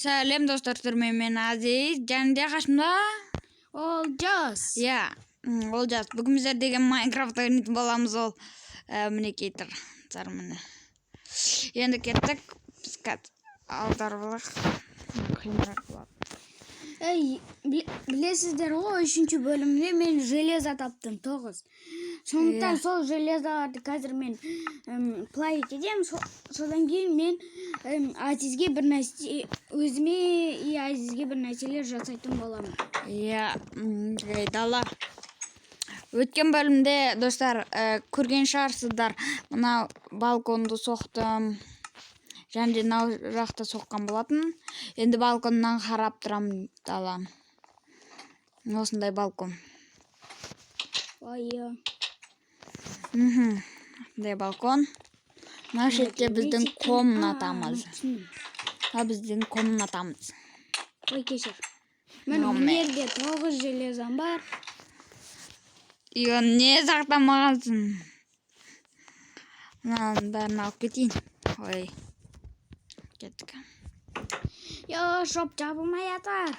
Сәлем достар, мен Азиз. Жанымда қашымда Олжас. Олжас. Бүгін біздер деген Майнкрафт ойнайтын боламыз. Ол мінекей тұр. Міне. Енді кеттік. Біз алдар болақ. Қиынырақ болады. Білесіздер ғой, 3-ші бөлімде мен железо таптым 9. Сондықтан сол железоларды қазір мен плай етем. Содан кейін мен Азизге бір нәрсе, өзіме и Азизге бір нәрселер жасайтын боламын. Дала. Өткен бөлімде достар көрген шығарсыздар. Мына балконды соқтым. Және де мынау жақта соққан болатын. Енді балконнан қарап тұрамын дала. Осындай балкон. Осындай балкон. Мына шетте біздің комнатамыз. Біздің комнатамыз. Ой, кешір. Мен өнерде 9 железом бар. Не сақтамағансың? Бәрін алып кетейін. Ой. Кеттік. Шоп жабылмай жатыр.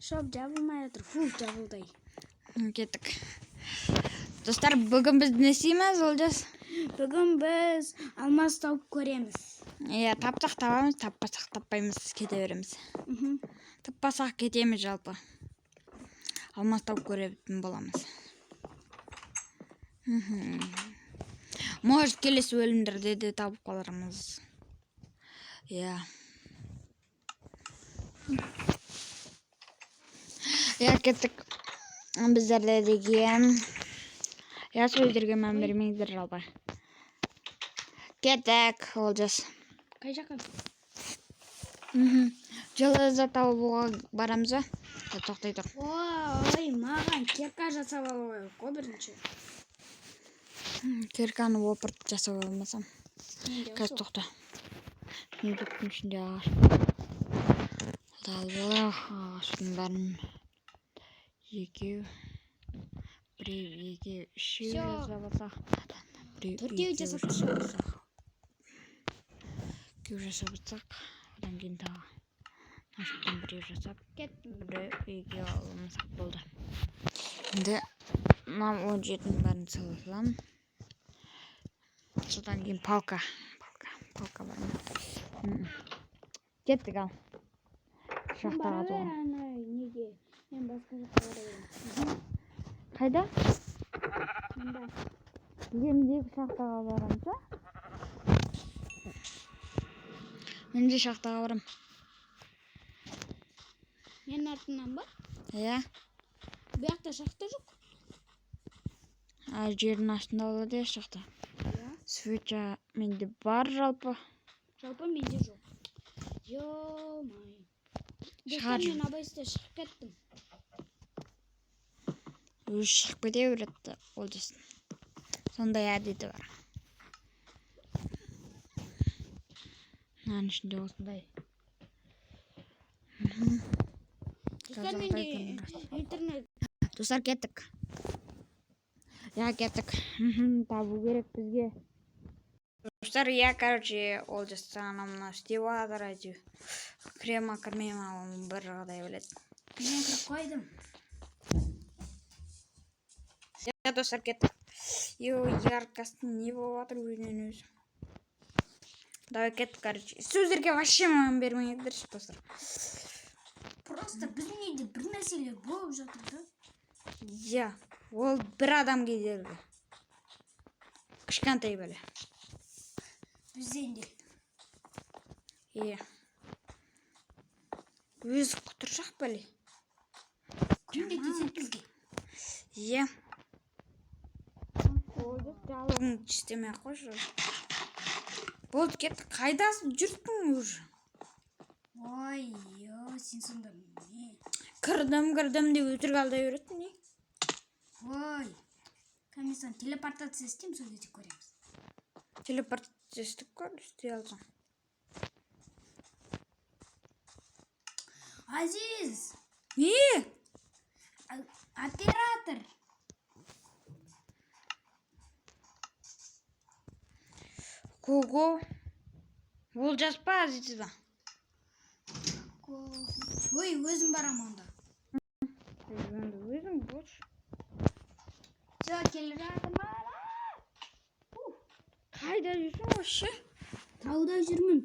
Шоп жабылмай жатыр. Жабылдай. Кеттік. Достар, бүгін біз не істейміз, Олжас? Бүгін біз алмаз тауып көреміз. Тапсақ табамыз, таппасақ таппаймыз, кете береміз. Таппасақ кетеміз жалпы. Алмаз тауып көретін боламыз. Может, келесі өлімдерде де тауып қалармыз. Кеттік. Біздерде деген сөздерге мән бермейдер жалпы. Кеттік, Олжас. Қай жаққа? Железо табуға барамыз ба? Тоқтай тұр. Ой, маған керка жасап алуға қой бірінші. Керканы опырт жасап алмасам. Қазір тоқта. Дүктің ішінде ағаш. Далы ағаштың бәрін екеу, біреу, үшеу жасап алсақ. Төртеу жасап алсақ. Екеу жасап алсақ. Одан кейін тағы. Ашықтан біреу жасап. Біреу екеу алмасақ болды. Енді 17-дің бәрін саласам. Содан кейін палка бар ма? Кеттік ал. Шақтаға тоғын. Неге? Мен басқа жаққа барайын. Қайда? Мында. Емдегі шақтаға барамыз ба? Мен де шақтаға барам. Мен артынан ба? Бұяқта шақта жоқ. Жердің астында болады шақта. Свеча менде бар жалпы. Жалпы менде жоқ. Йо-май. Достар, мен абайсызда шығып кеттім. Өзі шығып кете береді, Олжастың. Сондай әдеті бар. Мынаның ішінде осындай. Достар, менде интернет. Достар, кеттік. Кеттік. Табу керек бізге. Достар, короче, Олжастан мына істеп жатыр әйтеуір. Крема, оны бір жағдай біледі. Мен кіріп қойдым. Достар, кеттік. Яркастың не болып жатыр өзінен өзі. Давай кеттік, короче. Сөздерге вообще мән бермеңдерші, достар. Просто біздің үйде бір нәрселер болып жатыр да. Ол бір адам кедергі. Кішкентай бәле. Бізден де. Өзі құтыршақ бәле. Кімге десек бізге? Жалығын істемей қойшы. Болды, кеттік. Қайдасың? Жүрттің уже. Ой, сен сонда не? Кірдім деп өтірік алдай беретін не? Ой, комиссиян телепортация істеймін, сол кезде көреміз. Телепортация істеп көр, істей алсаң. Азиз! Не? Оператор! Кого? Олжас па, Азиз ба? Ой, өзім барам онда. Өзің бош. Все, келе жатырмын. Қайда жүрсің вообще? Тауда жүрмін.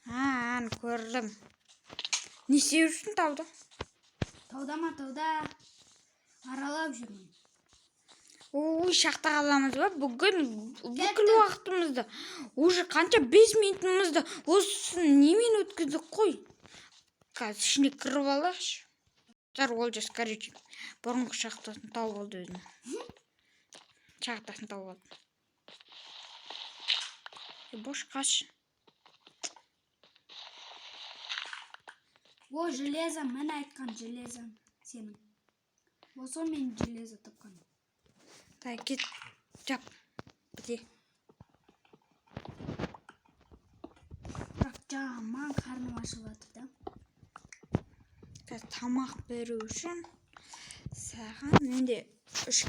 Аны көрдім. Не істеп жүрсің тауда? Тауда аралап жүрмін. Ой, шақта қаламыз ба? Бүкіл уақытымызды. Уже қанша 5 минутымызды осысын немен өткіздік қой. Қазір ішіне кіріп алайықшы. Олжас, короче, бұрынғы шахтасын тауып алды өзіне. Шахтасын тауып алды. Бош қаш. О, железо, мен айтқан железо сенің. Осы мен железо тапқаным. Дай, кет, жап, біте. Бірақ жаман қарным ашып жатыр да. Қазір тамақ беру үшін саған менде 3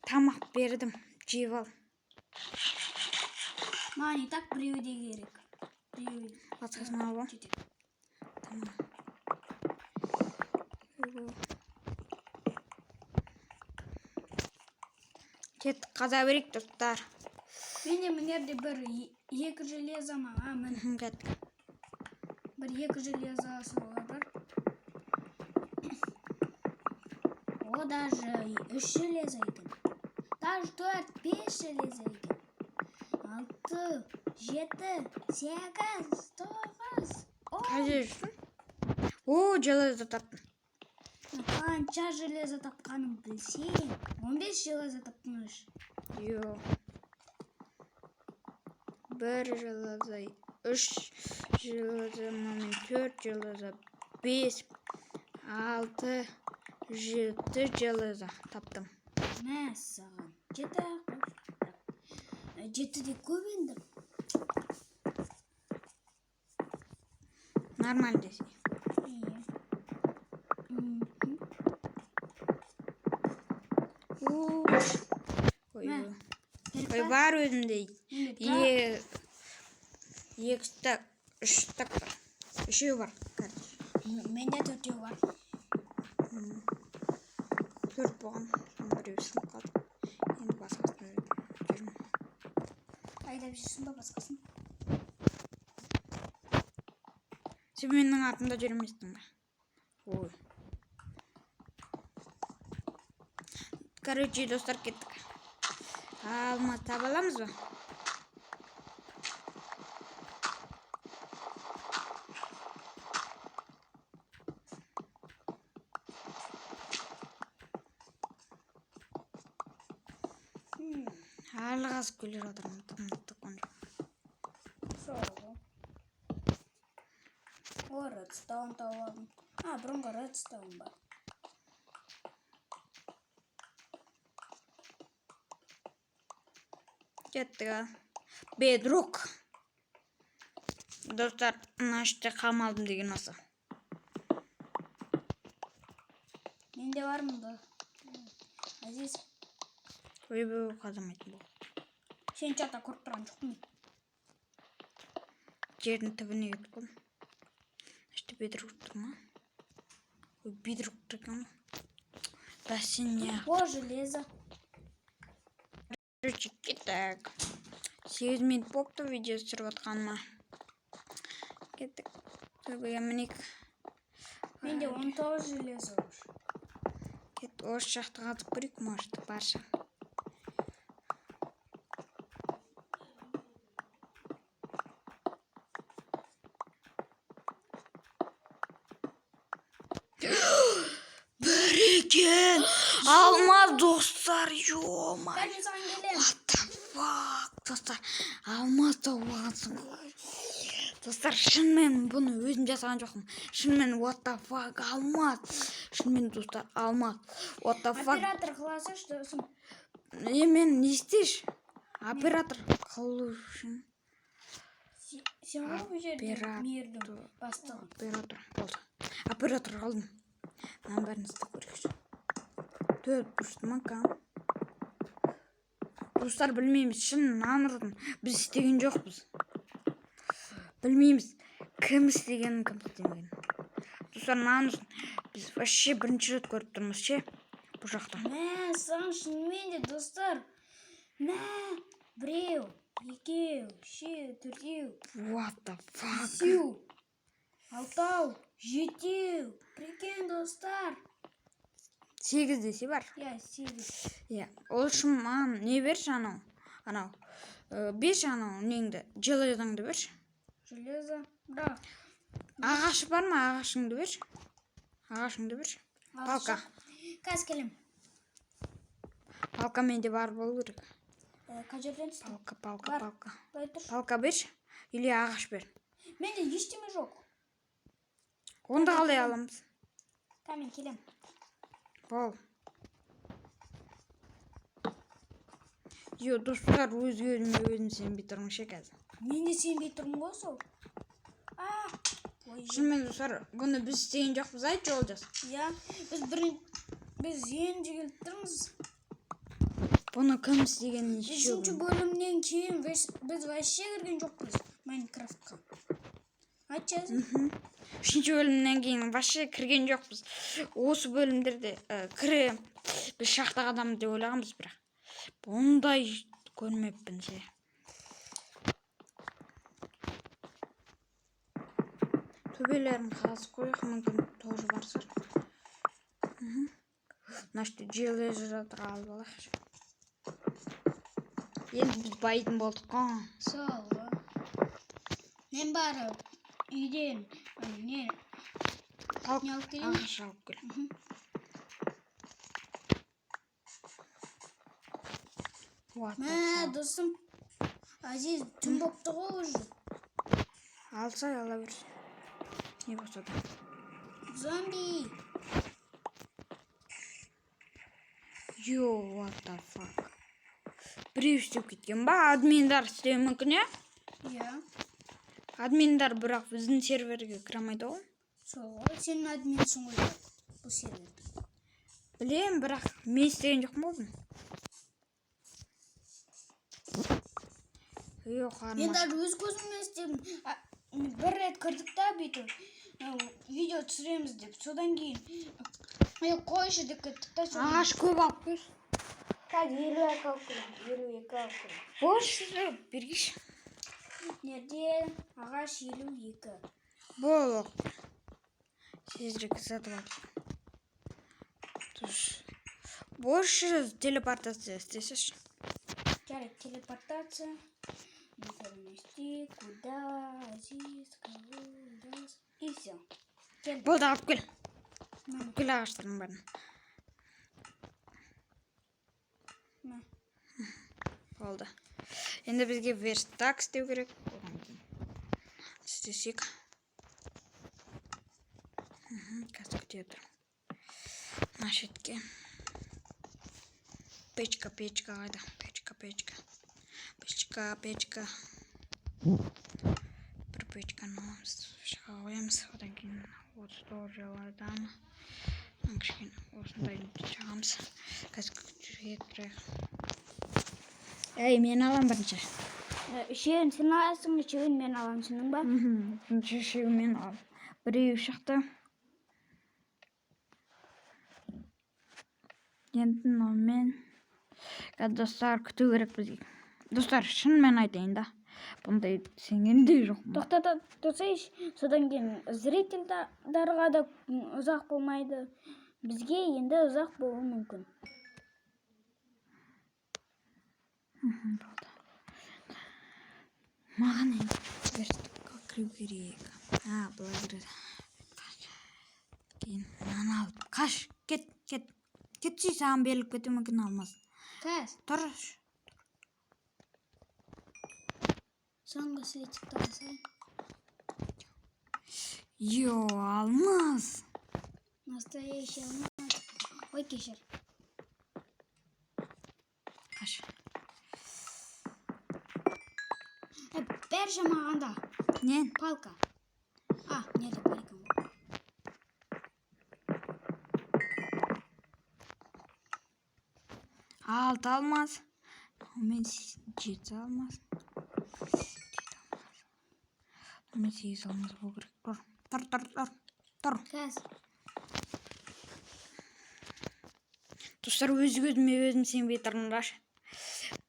тамақ бердім, жеп ал. Маған и так біреуі де керек. Басқасын алып ал. Tamam. Кет, қаза берейік, достар. Менде мінерде бір екі железо ма? Мін. Кет. Бір екі железосы бар. О, даже 3 железо екен. Даже 4-5 железо екен. 6, 7, 8, 9. Қайда жүрсің? О, железо таптым. Қанша железо тапқаным білсең? 15 железо таптыңыз. Йо. 1 железо, 3 железо, 4 железо, 5, 6, 7 железо таптым. Мә саған. 7 де көп енді. Нормально десе. Ой, бар өзімде. 2 стак, 3 стак бар. 3 бар. Менде 4 бар. 4 болған. Біреу сынып қалды. Енді басқасын жүрмін. Айдап жүрсің ба басқасын? Сен менің артымда жүрместің ба? Ой. Короче, достар, кеттік. Алмаз таба аламыз ба? Алғас келе жатырмын. О, редстоун тауып алдым. Бұрынғы редстоун бар. Кеттік. Бедрок. Достар, мына іште қамалдым деген осы. Менде бар мұнда. Азиз. Ой, қазамайтын бұл. Сен чата көріп тұрған жоқпын. Жердің түбіне кетіп қойдым. Іште бедрок тұр ма? Ой, бедрок тұр екен ғой. Бәсен не? О, железо. Короче, кеттік. 8 минут болыпты видео түсіріп отқаныма. Кеттік. Төбеге мінейік. Менде 19 железо бар. Кет, осы жақты қазып көрейік, может, барша. Бір екен! Алмаз, достар, ё-ма! Бәрін саған келем. What the fuck, достар, алмаз тауып алғансың ғой. Достар, шынымен бұны өзім жасаған жоқпын. Шынымен what the fuck, алмаз. Шынымен, достар, алмаз. What the fuck. Оператор қыласы сосын. Мен не істейш? Оператор қылу үшін. Сен ғой бұл жерде мердің бастығын. Оператор болды. Оператор қалдым. Мынаны бәрін істеп көрейікші. Төрт бұрышты ма кам? Достар, білмейміз, шын нан ұрдым. Біз істеген жоқпыз. Білмейміз. Кім істеген, кім істемеген. Достар, маған біз вообще бірінші рет көріп тұрмыз, ше? Бұл жақта. Мә, саған шынымен де достар. Мә, біреу, екеу, үшеу, төртеу, What the fuck? бесеу, алтау, жетеу. Прикинь, достар. 8 десе бар. Иә, 8. Иә. Ол үшін маған не берші анау. Берші анау неңді, железаңды берші. Железо. Да. Ағашы бар ма? Ағашыңды берші. Ағашыңды берші. Палка. Қазір келем. Палка менде бар болу керек. Қай жерден түстің? Палка. Былай тұр. Палка берші. Или ағаш бер. Менде ештеме жоқ. Онда қалай аламыз? Мен келем. Бол. Достар, өзін сенбей тұрмын ше қазір. Мен де сенбей тұрмын ғой сол. Шынымен достар, бұны біз істеген жоқпыз, айтшы Олжас. Иә, біз енді келіп тұрмыз. Бұны кім істегенін ше. 3-ші бөлімнен кейін біз вообще кірген жоқпыз Майнкрафтқа. Айтшы. 3-ші бөлімнен кейін вообще кірген жоқпыз. Осы бөлімдерде біз шақтақ адам деп ойлағанбыз, бірақ бұндай көрмеппін ше. Төбелерін қазып қойық, мүмкін тоже бар сыр. Нашты железо жатыр алып алайықшы. Енді біз байтын болдық қой. Сол. Мен барып үйден не алып келем? Ағаш алып кел. Мә, досым. Азиз түн бопты ғой уже. Алсай ала берсін. Не болса да. Зомби. What the fuck? Біреу істеп кеткен ба? Админдар істеуі мүмкін, е? Иә. Админдар бірақ біздің серверге кірамайды ғой. Сол ғой, сен админсің ғой бұл серверде. Білем, бірақ мен істеген жоқпын ғой бұны. Мен даже өз көзіммен істедім. Бір рет кірдік та бүйтіп видео түсіреміз деп. Содан кейін қойшы деп кеттік та. Ағаш көп алып көр. Қазір 52 алып келем. 52 алып келем. Бош, бергеш. Nerede? Ағаш 52. Бол. Тезірек сатып ал. Бош телепортация істесеш. Жарайды, телепортация. Перенести, куда, Азиз, кого, и все. Болды, алып кел. Кел ағаштардың бәрін. Болды. Енді бізге верстак істеу керек. Істесек. Қазір күте тұр. Мына шетке. Печка қайда. Печка. Бір печканы аламыз. Шыға қоямыз. Одан кейін 34 жалардан. Кішкене осындай жағамыз. Қазір күтуге тұрайық. Мен алам бірінші. Үшеуін сен аласың, үшеуін мен алам, сенің ба? Үшеуін мен алам. Біреу шықты. Енді мен. Достар, күту керек бізге. Достар, шынымен айтайын да. Бұндай сенгенде жоқ ма? Тоқтата тұрсайш, содан кейін зрительдарға да ұзақ болмайды. Бізге енді ұзақ болуы мүмкін. Маған енді верстакқа кіру керек. Бұлай кіреді. Кейін мынаны алып. Қаш, кет. Кетсей саған беріліп кету мүмкін алмас. Кәз. Тұрыш. Соңғы светикті алсай. Алмаз. Настоящий алмаз. Ой, кешір. Қаш. Бәр жамағанда. Не? Палка. Неде палкам. Алты алмаз. Мен 7 алмаз. Мен 8 алмаз болу керек. Тұр. Қазір. Достар, өзім сенбей тұрмын.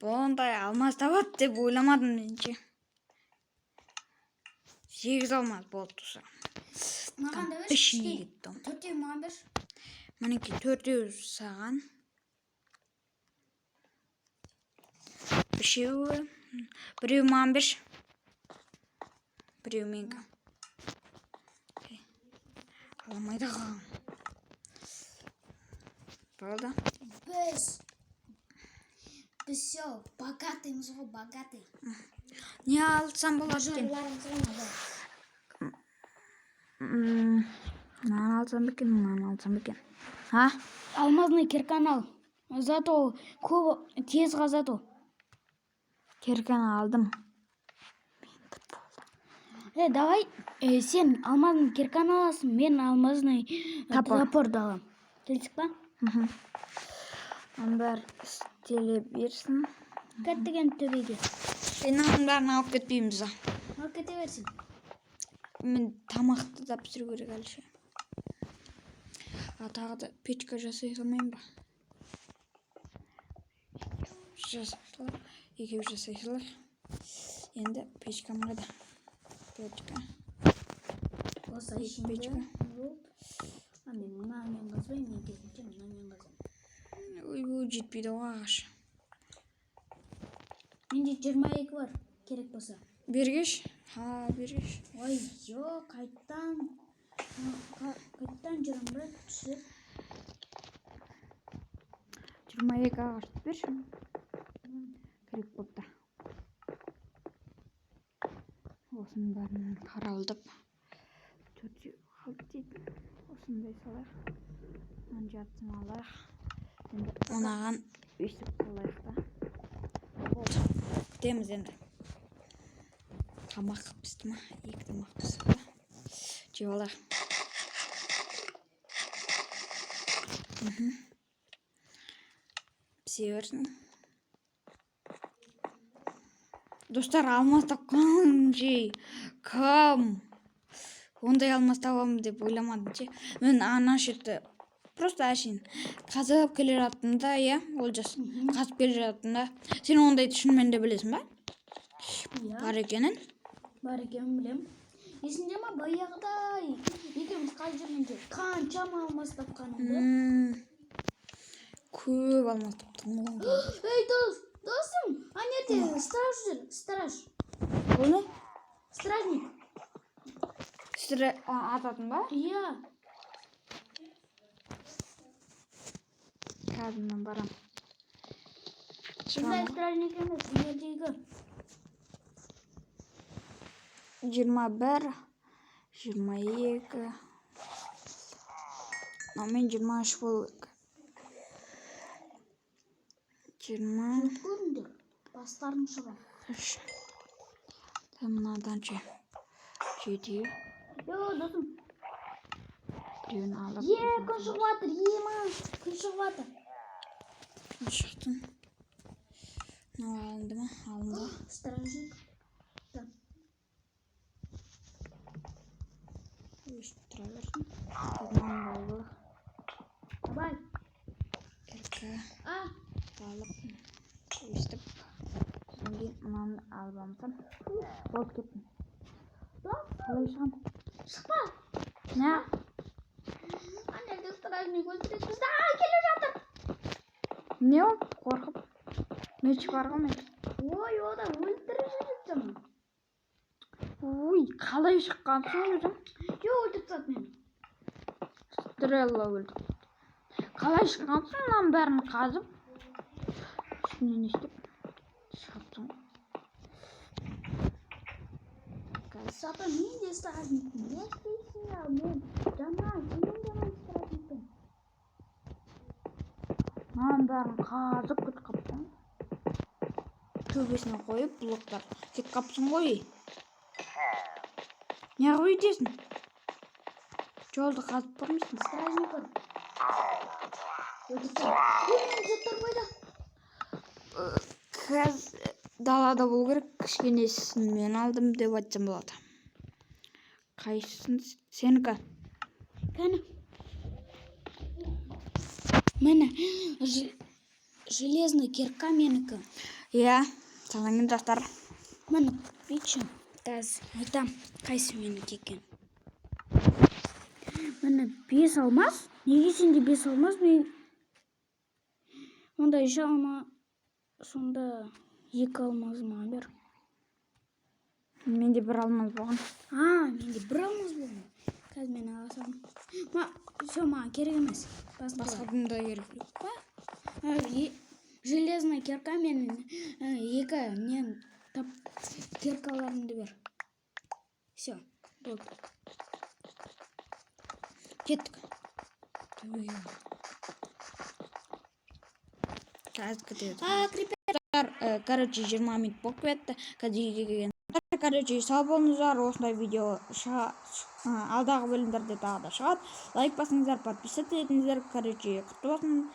Бұндай алмаз табады деп ойламадым менше. 8 алмаз болды достар. Маған да бер. Ішіне кеттім. 4-еу маған бер. Мінекей 4-еу саған. 5-еуі. 1-еу маған бер. 1-еу менікі. Аламайды ға. Болды. Біз все богатыймыз ғой, богатый. Не алсам болады екен? Мынаны алсам екен. А? Алмазный кирканы ал. Зато көп тез қазады. Кирканы алдым. Давай, сен алмазный кирканы аласың, мен алмазный топорды алам. Келдік па? Ондар істеле берсін. Кәттіген төбеге. Сенің бәрін алып кетпейміз. Алып кете берсін. Мен тамақты да пісіру керек әлше. Тағы да печка жасай салмайым ба? Жасай салар. Енді печка мұрады. Печка. Осы ішінде. Мен мұнамен қазбай, мен кезінше мұнамен қазбай. Ой, жетпейді ағаш. Менде 22 бар, керек болса. Бергеш? Бергеш. Ой, жоқ, қайттан 21 түсір. 22 ағашты берші. Керек болыпты. Осының бәрін қаралдып. 4 қалды дейді. Осындай салайық. Мын жартысын алайық. Енді онаған өйстіп салайық та. Болды. Күтеміз енді. Тамақ пісті ма? 2 тамақ пісті. Жеп алайық. Пісе берсін. Достар, алмаз тапқаным жей. Кім? Ондай алмаз табамын деп ойламадым ше. Мен ана шетті просто әшейін қазып келе жаттым да, Олжас. Қазып келе жаттым да. Сен ондайды шынымен де білесің ба? Бар екенін? Бар екенін білем. Есінде ма баяғыдай? Екеуміз қалып жүргенде қаншама алмаз тапқанымды? Көп алмаз таптым. Ей, досым, анерде страж жүр, страж. Ол не? Стражник. Ататын ба? Иә. Қазір мен барам. Сондай стражник емес, анердегі. 21, 22. Мен 23 болу керек. 20. Көріңдер, бастарым шыға. Мынадан ше. 7. Досым. Біреуін алып. Күн шығып жатыр, күн шығып жатыр. Күн шықтым. Алынды ма? Алынды. Стражник. Өшіп тұра берсін. Мынаны алды. Давай. Кіркі. Алып. Өстіп. Соңден мынаны алып алмасам. Болып кеттім. Қалай шығам? Шықпа. Не? Анерде стражник өлтіреді бізді. Келе жатыр. Не ол? Қорқып. Меч бар ғой меч. Ой, ода өлтіріп жүріп. Ой, қалай шыққансың өзің? Жоқ, өлтіріп тастады мені. Стрелла өлді. Қалай шыққансың, мынаның бәрін қазып? Үстіне не істеп? Шығыпсың. Сапа, мен де стражникпін. Не істейсің я? Мен жаман, сенен жаман стражникпін. Мынаның бәрін қазып күт қаптың. Төбесіне қойып, блоктар кет қапсың ғой. Не ғой дейсің? Жолды қазып тұрмысың? Стражник бар. Өлтіріп тастады. Мен заттар бойда. Қазір далада болу керек, кішкенесін мен алдым деп айтсам болады. Қайсысын? Сенікі. Кәні. Міне, железный кирка менікі. Иә, салаңын жастар. Міне, бейші. Қазір айтам, қайсы менікі екен. Міне, 5 алмаз. Неге сенде 5 алмаз? Мен... Онда жалма... Сонда 2 алмаз ма бер. Менде 1 алмаз болған. Менде 1 алмаз болған. Қазір мен аласам. Все, маған керек емес. Басқадың да керек. Железный кирка мен 2 нен тап киркаларымды бер. Все, болды. Кеттік. Қазір кетеді. Крипер. Короче, 20 минут болып кетті. Короче, сау болыңыздар. Осындай видео алдағы бөлімдерде тағы да шығады. Лайк басыңыздар, подписаться етіңіздер. Короче, құтты болсын.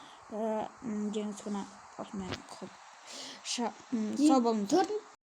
Жеңіс күні осымен сау болыңыздар.